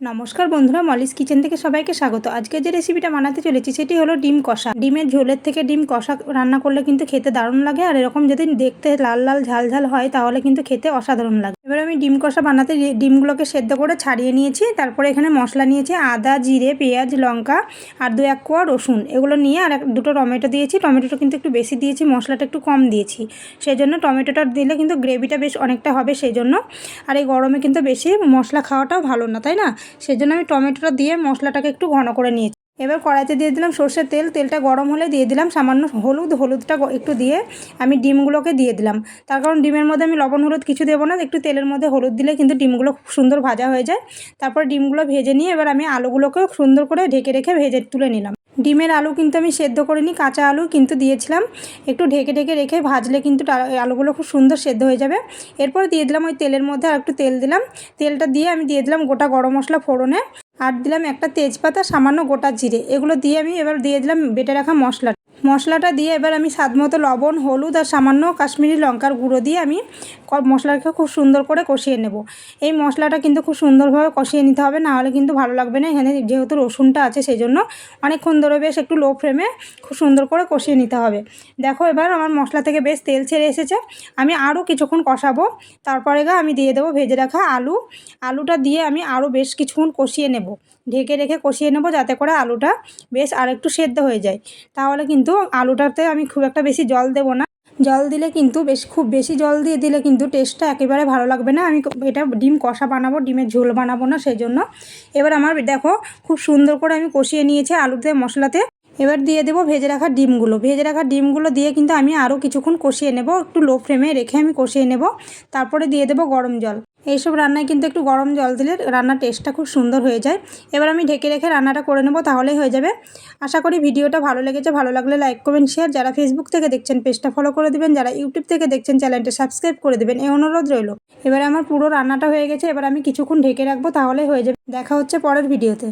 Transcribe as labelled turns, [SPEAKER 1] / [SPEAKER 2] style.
[SPEAKER 1] নমস্কার বন্ধুরা, Molly's kitchen থেকে সবাইকে স্বাগত। আজকে যে রেসিপিটা বানাতে চলেছি সেটি হলো ডিম কষা। ডিমের ঝোলের থেকে ডিম কষা রান্না করলে কিন্তু খেতে দারুণ লাগে, আর এরকম যদি দেখতে লাল লাল ঝাল ঝাল হয় তাহলে কিন্তু খেতে অসাধারণ লাগে। এবার আমি ডিম কষা বানাতে ডিমগুলোকে সেদ্ধ করে ছাড়িয়ে নিয়েছি। তারপরে এখানে মশলা নিয়েছি আদা, জিরে, পেঁয়াজ, লঙ্কা আর 2-1 কোয়া রসুন, এগুলো নিয়ে আর দুটো টমেটো দিয়েছি। টমেটোটা কিন্তু একটু বেশি দিয়েছি, মশলাটা একটু কম দিয়েছি। সেই জন্য টমেটোটা দিলে কিন্তু গ্রেভিটা বেশ অনেকটা হবে সেই জন্য। আর এই গরমে কিন্তু বেশি মশলা খাওয়াটাও ভালো না, তাই না? সেই জন্য আমি টমেটোটা দিয়ে মশলাটাকে একটু ঘন করে নিয়েছি। এবার কড়াইতে দিয়ে দিলাম সর্ষের তেল। তেলটা গরম হলে দিয়ে দিলাম সামান্য হলুদটা একটু দিয়ে আমি ডিমগুলোকে দিয়ে দিলাম। তার কারণ ডিমের মধ্যে আমি লবণ হলুদ কিছু দেবো না, একটু তেলের মধ্যে হলুদ দিলে কিন্তু ডিমগুলো খুব সুন্দর ভাজা হয়ে যায়। তারপর ডিমগুলো ভেজে নিয়ে এবার আমি আলুগুলোকেও সুন্দর করে ঢেকে রেখে ভেজে তুলে নিলাম। ডিমের আলু কিন্তু আমি সেদ্ধ করিনি, কাঁচা আলু কিন্তু দিয়েছিলাম। একটু ঢেকে ঢেকে রেখে ভাজলে কিন্তু আলুগুলো খুব সুন্দর সেদ্ধ হয়ে যাবে। এরপর দিয়ে দিলাম ওই তেলের মধ্যে আর একটু তেল দিলাম। তেলটা দিয়ে আমি দিয়ে দিলাম গোটা গরম মশলা ফোড়নে, আর দিলাম একটা তেজপাতা, সামান্য গোটা জিরে। এগুলো দিয়ে আমি এবার দিয়ে দিলাম বেটে রাখা মশলাটা দিয়ে এবার আমি স্বাদমতো লবণ, হলুদ আর সামান্য কাশ্মীরি লঙ্কার গুঁড়ো দিয়ে আমি মশলাটাকে খুব সুন্দর করে কষিয়ে নেব। এই মশলাটা কিন্তু খুব সুন্দরভাবে কষিয়ে নিতে হবে, না হলে কিন্তু ভালো লাগবে না। এখানে যেহেতু রসুনটা আছে সেই জন্য অনেকক্ষণ ধরে বেশ একটু লো ফ্লেমে খুব সুন্দর করে কষিয়ে নিতে হবে। দেখো এবার আমার মশলা থেকে বেশ তেল ছেড়ে এসেছে। আমি আরও কিছুক্ষণ কষাবো। তারপরে আমি দিয়ে দেবো ভেজে রাখা আলুটা দিয়ে আমি আরও বেশ কিছুক্ষণ কষিয়ে নেব। ঢেকে রেখে কষিয়ে নেব যাতে করে আলুটা বেশ আরেকটু সেদ্ধ হয়ে যায়। তাহলে কিন্তু আলুটাতে আমি খুব একটা বেশি জল দেবো না। জল দিলে কিন্তু খুব বেশি জল দিয়ে দিলে কিন্তু টেস্টটা একেবারে ভালো লাগবে না। আমি এটা ডিম কষা বানাবো, ডিমের ঝোল বানাবো না, সেই জন্য। এবার আমার দেখো খুব সুন্দর করে আমি কষিয়ে নিয়েছি আলুতে মশলাতে। এবার দিয়ে দেবো ভেজে রাখা ডিমগুলো দিয়ে কিন্তু আমি আরও কিছুক্ষণ কষিয়ে নেব। একটু লো ফ্লেমে রেখে আমি কষিয়ে নেব। তারপরে দিয়ে দেবো গরম জল। এইসব রান্নায় কিন্তু একটু গরম জল দিলে রান্নার টেস্টটা খুব সুন্দর হয়ে যায়। এবার আমি ঢেকে রেখে রান্নাটা করে নেব, তাহলেই হয়ে যাবে। আশা করি ভিডিওটা ভালো লেগেছে। ভালো লাগলে লাইক, কমেন্ট, শেয়ার। যারা ফেসবুক থেকে দেখছেন পেজটা ফলো করে দেবেন, যারা ইউটিউব থেকে দেখছেন চ্যানেলটা সাবস্ক্রাইব করে দেবেন, এই অনুরোধ রইল। এবারে আমার পুরো রান্নাটা হয়ে গেছে। এবার আমি কিছুক্ষণ ঢেকে রাখবো, তাহলেই হয়ে যাবে। দেখা হচ্ছে পরের ভিডিওতে।